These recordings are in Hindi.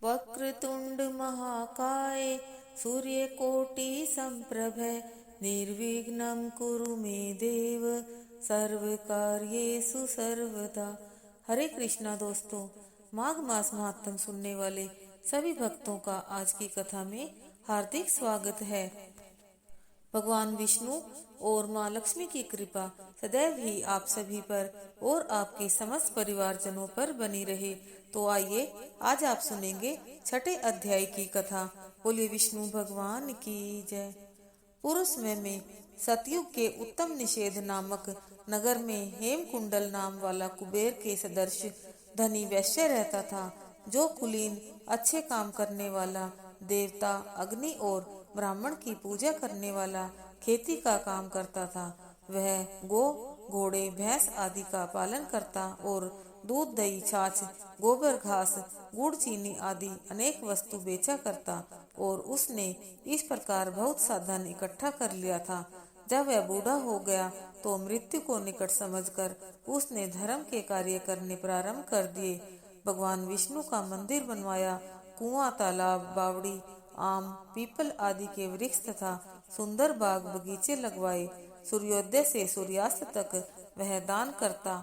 वक्रतुंड महाकाय सूर्यकोटि संप्रभ निर्विघ्नं कुरु मे देव सर्वकार्येषु सर्वदा। हरे कृष्णा दोस्तों, माघ मास महात्म सुनने वाले सभी भक्तों का आज की कथा में हार्दिक स्वागत है। भगवान विष्णु और माँ लक्ष्मी की कृपा सदैव ही आप सभी पर और आपके समस्त परिवारजनों पर बनी रहे। तो आइए आज आप सुनेंगे छठे अध्याय की कथा। बोलिए विष्णु भगवान की जय। पूर्व समय में सतयुग के उत्तम निषेध नामक नगर में हेमकुंडल नाम वाला कुबेर के सदृश धनी वैश्य रहता था, जो कुलीन, अच्छे काम करने वाला, देवता, अग्नि और ब्राह्मण की पूजा करने वाला, खेती का काम करता था। वह गो, घोड़े, भैंस आदि का पालन करता और दूध, दही, छाछ, गोबर, घास, गुड़, चीनी आदि अनेक वस्तु बेचा करता और उसने इस प्रकार बहुत सा धन इकट्ठा कर लिया था। जब वह बूढ़ा हो गया तो मृत्यु को निकट समझकर उसने धर्म के कार्य करने प्रारंभ कर दिए। भगवान विष्णु का मंदिर बनवाया, कुआं, तालाब, बावड़ी, आम, पीपल आदि के वृक्ष तथा सुंदर बाग बगीचे लगवाए। सूर्योदय से सूर्यास्त तक वह दान करता।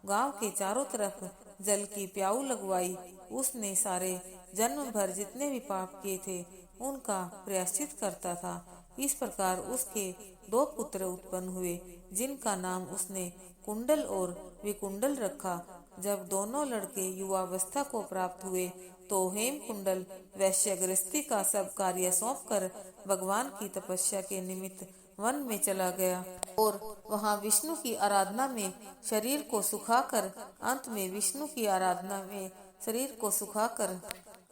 गांव के चारों तरफ जल की प्याऊ लगवाई। उसने सारे जन्म भर जितने भी पाप किए थे उनका प्रायश्चित करता था। इस प्रकार उसके दो पुत्र उत्पन्न हुए, जिनका नाम उसने कुंडल और विकुंडल रखा। जब दोनों लड़के युवावस्था को प्राप्त हुए तो हेमकुंडल वैश्य गृहस्थी का सब कार्य सौंपकर भगवान की तपस्या के निमित्त वन में चला गया और वहां विष्णु की आराधना में शरीर को सुखाकर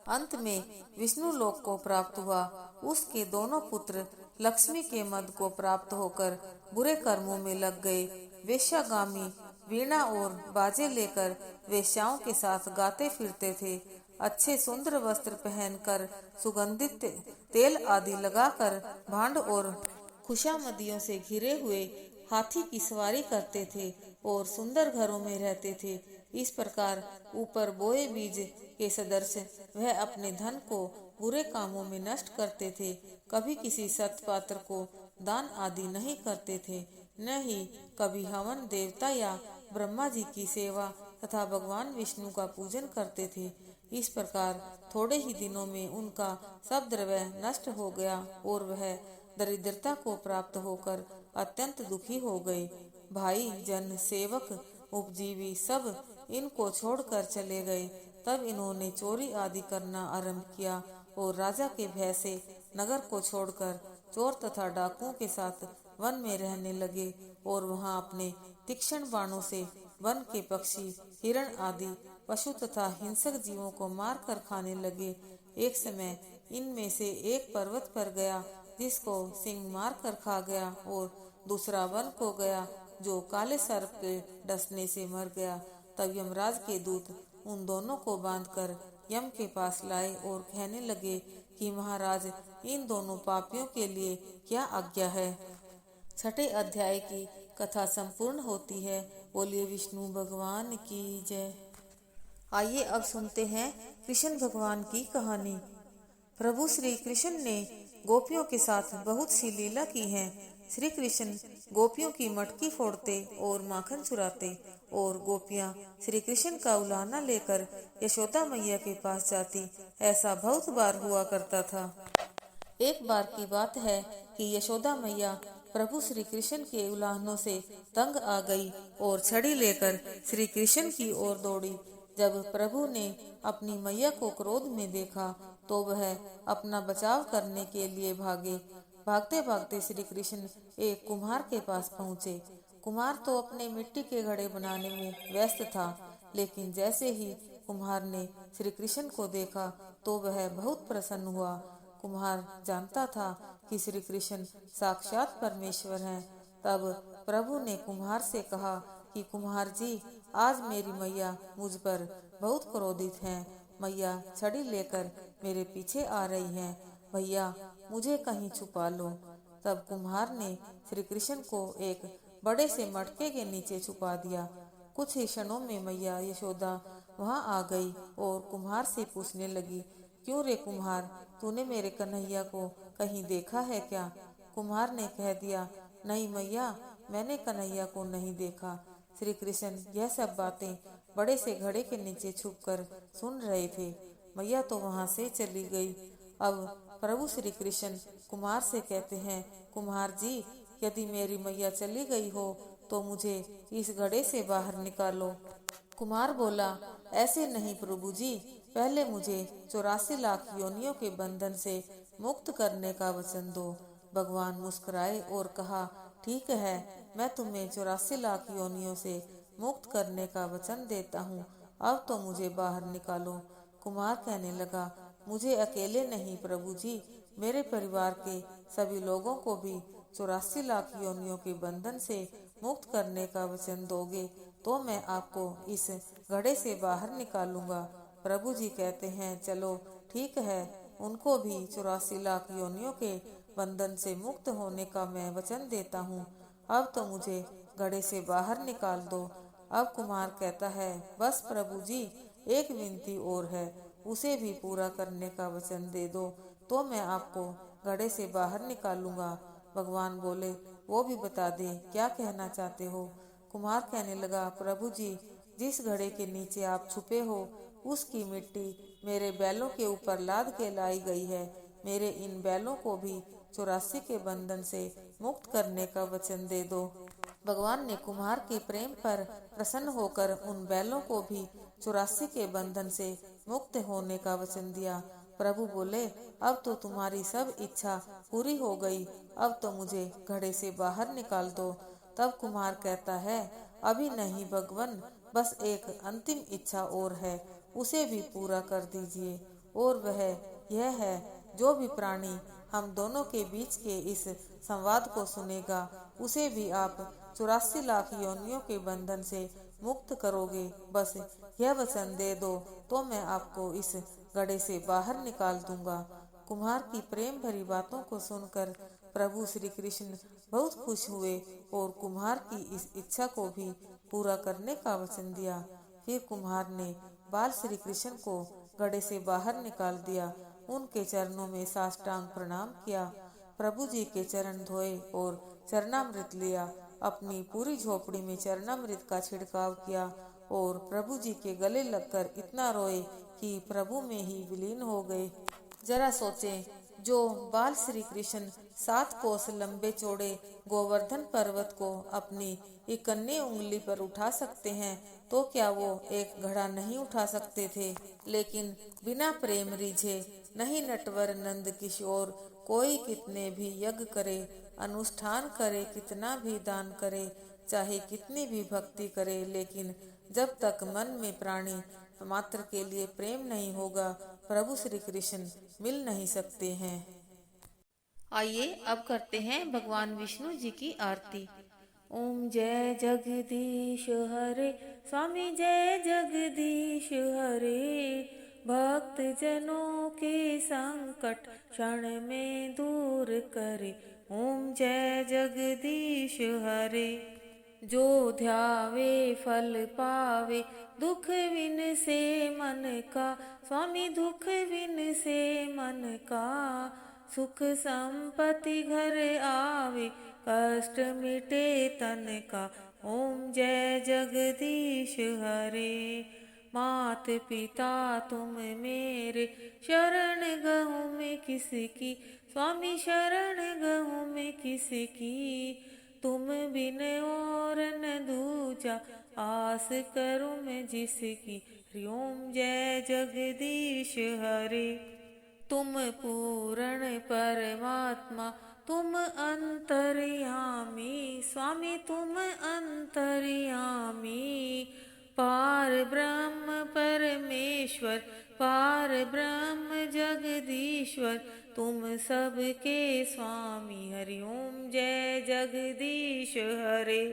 अंत में विष्णु लोक को प्राप्त हुआ। उसके दोनों पुत्र लक्ष्मी के मद को प्राप्त होकर बुरे कर्मों में लग गए। वेश्यागामी वीणा और बाजे लेकर वेश्याओं के साथ गाते फिरते थे। अच्छे सुंदर वस्त्र पहनकर, सुगंधित तेल आदि लगाकर, भांड और खुशामदियों से घिरे हुए हाथी की सवारी करते थे और सुंदर घरों में रहते थे। इस प्रकार ऊपर बोए बीज के सदृश वह अपने धन को बुरे कामों में नष्ट करते थे। कभी किसी सत्पात्र को दान आदि नहीं करते थे, न ही कभी हवन, देवता या ब्रह्मा जी की सेवा तथा भगवान विष्णु का पूजन करते थे। इस प्रकार थोड़े ही दिनों में उनका सब द्रव्य नष्ट हो गया और वह दरिद्रता को प्राप्त होकर अत्यंत दुखी हो गए। भाई, जन, सेवक, उपजीवी सब इनको छोड़कर चले गए। तब इन्होंने चोरी आदि करना आरंभ किया और राजा के भय से नगर को छोड़कर चोर तथा डाकुओं के साथ वन में रहने लगे और वहां अपने तीक्ष्ण बाणों से वन के पक्षी, हिरण आदि पशु तथा हिंसक जीवों को मार कर खाने लगे। एक समय इनमें से एक पर्वत पर गया, जिसको सिंह मार कर खा गया, और दूसरा वन को गया, जो काले सर्प के डसने से मर गया। तब यमराज के दूत उन दोनों को बांधकर यम के पास लाए और कहने लगे कि महाराज, इन दोनों पापियों के लिए क्या आज्ञा है। छठे अध्याय की कथा संपूर्ण होती है। बोलिए विष्णु भगवान की जय। आइए अब सुनते हैं कृष्ण भगवान की कहानी। प्रभु श्री कृष्ण ने गोपियों के साथ बहुत सी लीला की है। श्री कृष्ण गोपियों की मटकी फोड़ते और माखन चुराते और गोपियां श्री कृष्ण का उलाहना लेकर यशोदा मैया के पास जाती। ऐसा बहुत बार हुआ करता था। एक बार की बात है कि यशोदा मैया प्रभु श्री कृष्ण के उलाहनों से तंग आ गई और छड़ी लेकर श्री कृष्ण की ओर दौड़ी। जब प्रभु ने अपनी मैया को क्रोध में देखा तो वह अपना बचाव करने के लिए भागे। भागते भागते श्री कृष्ण एक कुम्हार के पास पहुँचे। कुम्हार तो अपने मिट्टी के घड़े बनाने में व्यस्त था, लेकिन जैसे ही कुम्हार ने श्री कृष्ण को देखा तो वह बहुत प्रसन्न हुआ। कुम्हार जानता था कि श्री कृष्ण साक्षात परमेश्वर हैं। तब प्रभु ने कुम्हार से कहा कि कुम्हार जी, आज मेरी मैया मुझ पर बहुत क्रोधित हैं। मैया छड़ी लेकर मेरे पीछे आ रही हैं। भैया, मुझे कहीं छुपा लो। तब कुम्हार ने श्री कृष्ण को एक बड़े से मटके के नीचे छुपा दिया। कुछ ही क्षणों में मैया यशोदा वहां आ गई और कुम्हार से पूछने लगी क्यों रे कुम्हार, तूने मेरे कन्हैया को कहीं देखा है क्या? कुम्हार ने कह दिया, नहीं मैया, मैंने कन्हैया को नहीं देखा। श्री कृष्ण यह सब बातें बड़े से घड़े के नीचे छुपकर सुन रहे थे। मैया तो वहां से चली गई। अब प्रभु श्री कृष्ण कुम्हार से कहते हैं, कुम्हार जी, यदि मेरी मैया चली गई हो तो मुझे इस घड़े से बाहर निकालो। कुम्हार बोला, ऐसे नहीं प्रभु जी, पहले मुझे 84 लाख योनियों के बंधन से मुक्त करने का वचन दो। भगवान मुस्कुराए और कहा, ठीक है, मैं तुम्हें 84 लाख योनियों से मुक्त करने का वचन देता हूँ, अब तो मुझे बाहर निकालो। कुमार कहने लगा, मुझे अकेले नहीं प्रभु जी, मेरे परिवार के सभी लोगों को भी 84 लाख योनियों के बंधन से मुक्त करने का वचन दोगे तो मैं आपको इस घड़े से बाहर निकालूंगा। प्रभु जी कहते हैं, चलो ठीक है, उनको भी 84 लाख योनियों के बंधन से मुक्त होने का मैं वचन देता हूँ, अब तो मुझे घड़े से बाहर निकाल दो। अब कुमार कहता है, बस प्रभु जी, एक विनती और है, उसे भी पूरा करने का वचन दे दो तो मैं आपको घड़े से बाहर निकालूंगा। भगवान बोले, वो भी बता दे, क्या कहना चाहते हो? कुम्हार कहने लगा, प्रभु जी, जिस घड़े के नीचे आप छुपे हो उसकी मिट्टी मेरे बैलों के ऊपर लाद के लाई गई है। मेरे इन बैलों को भी 84 के बंधन से मुक्त करने का वचन दे दो। भगवान ने कुम्हार के प्रेम पर प्रसन्न होकर उन बैलों को भी 84 के बंधन से मुक्त होने का वचन दिया। प्रभु बोले, अब तो तुम्हारी सब इच्छा पूरी हो गई, अब तो मुझे घड़े से बाहर निकाल दो। तब कुम्हार कहता है, अभी नहीं भगवान, बस एक अंतिम इच्छा और है, उसे भी पूरा कर दीजिए। और वह यह है, जो भी प्राणी हम दोनों के बीच के इस संवाद को सुनेगा, उसे भी आप 84 लाख योनियों के बंधन से मुक्त करोगे। बस यह वचन दे दो तो मैं आपको इस घड़े से बाहर निकाल दूंगा। कुम्हार की प्रेम भरी बातों को सुनकर प्रभु श्री कृष्ण बहुत खुश हुए और कुम्हार की इस इच्छा को भी पूरा करने का वचन दिया। फिर कुम्हार ने बाल श्री कृष्ण को घड़े से बाहर निकाल दिया, उनके चरणों में साष्टांग प्रणाम किया, प्रभु जी के चरण धोए और चरणामृत लिया, अपनी पूरी झोपड़ी में चरणामृत का छिड़काव किया और प्रभु जी के गले लगकर इतना रोए कि प्रभु में ही विलीन हो गए। जरा सोचें, जो बाल श्री कृष्ण 7 कोस लंबे चौड़े गोवर्धन पर्वत को अपनी इकन्नी उंगली पर उठा सकते हैं, तो क्या वो एक घड़ा नहीं उठा सकते थे? लेकिन बिना प्रेम रिझे नहीं नटवर नंद किशोर, कोई कितने भी यज्ञ करे, अनुष्ठान करे, कितना भी दान करे, चाहे कितनी भी भक्ति करे, लेकिन जब तक मन में प्राणी मात्र के लिए प्रेम नहीं होगा, प्रभु श्री कृष्ण मिल नहीं सकते हैं। आइए अब करते हैं भगवान विष्णु जी की आरती। ओम जय जगदीश हरे, स्वामी जय जगदीश हरे, भक्त जनों के संकट क्षण में दूर करे। ओम जय जगदीश हरे, जो ध्यावे फल पावे, दुख विन से मन का, स्वामी दुख विन से मन का, सुख संपत्ति घर आवे, कष्ट मिटे तन का। ओम जय जगदीश हरे, मात पिता तुम मेरे, शरण गहूँ में किसकी, स्वामी शरण गहूँ में किसकी, तुम बिन और न दूजा, आस करूं मैं जिसकी। हरिओम जय जगदीश हरे, तुम पूर्ण परमात्मा, तुम अंतर्यामी, स्वामी तुम अंतर्यामी, पार ब्रह्म परमेश्वर, पार ब्रह्म जगदीश्वर, तुम सबके स्वामी। हरिओम जय जगदीश हरे,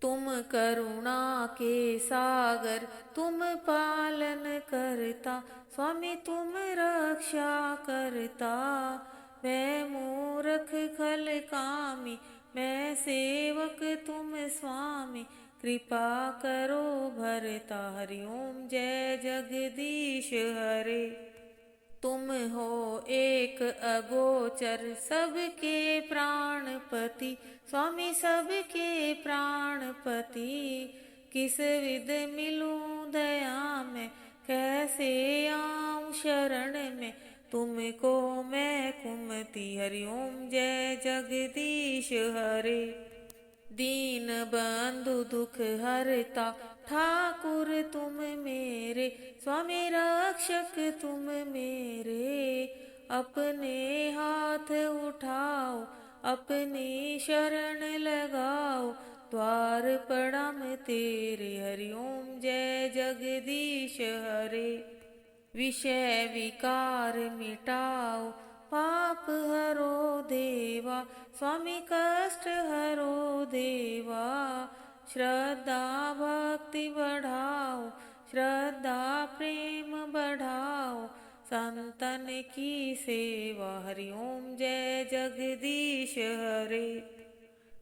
तुम करुणा के सागर, तुम पालन करता, स्वामी तुम रक्षा करता, मैं मूर्ख खल कामी, मैं सेवक तुम स्वामी, कृपा करो भरता। हरिओम जय जगदीश हरे, तुम हो एक अगोचर सबके प्राणपति, स्वामी सबके प्राणपति। किस विध मिलूं दया में, कैसे आऊं शरण में, तुमको मैं कुमति। हरि ओम जय जगदीश हरे। दीन बंधु दुख हरता ठाकुर तुम मेरे, स्वामी रक्षक तुम मेरे। अपने हाथ उठाओ, अपनी शरण लगाओ, द्वार पड़म तेरे। हरि ओम जय जगदीश हरे। विषय विकार मिटाओ, पाप हरो देवा, स्वामी कष्ट हरो देवा। श्रद्धा भक्ति बढ़ाओ, श्रद्धा प्रेम बढ़ाओ, संतन की सेवा। हरि ओम जय जगदीश हरे।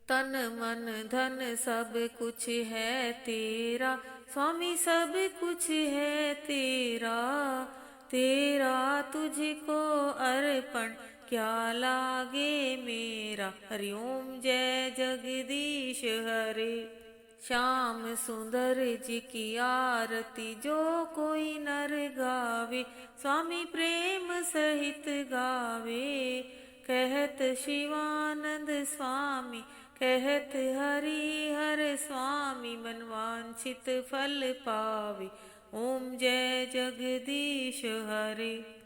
तन मन धन सब कुछ है तेरा, स्वामी सब कुछ है तेरा। तेरा तुझको अर्पण क्या लागे मेरा। हरि ओम जय जगदीश हरे। श्याम सुंदर जी की आरती जो कोई नर गावे, स्वामी प्रेम सहित गावे। कहत शिवानंद स्वामी, कहत हरि हर स्वामी, मनवांछित फल पावे। ओम जय जगदीश हरे।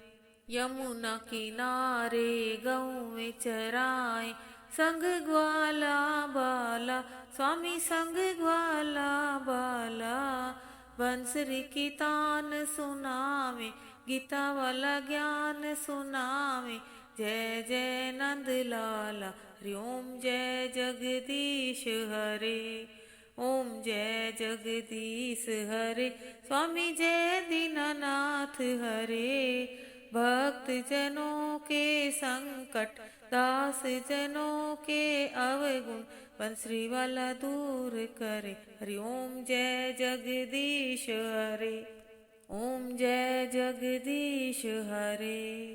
यमुना किनारे गौएं चराए, संग ग्वाला बाला, स्वामी संग ग्वाला बाला। बंसरी की तान सुनावे, गीता वाला ज्ञान सुनावे, जय जय नंद लाला। हरि ओम जय जगदीश हरे। ओम जय जगदीश हरे, स्वामी जय दीनानाथ हरे। भक्त जनों के संकट, दास जनों के अवगुण, बंसरी वाला दूर करे। हरि ओम जय जगदीश हरे। ओम जय जगदीश हरे।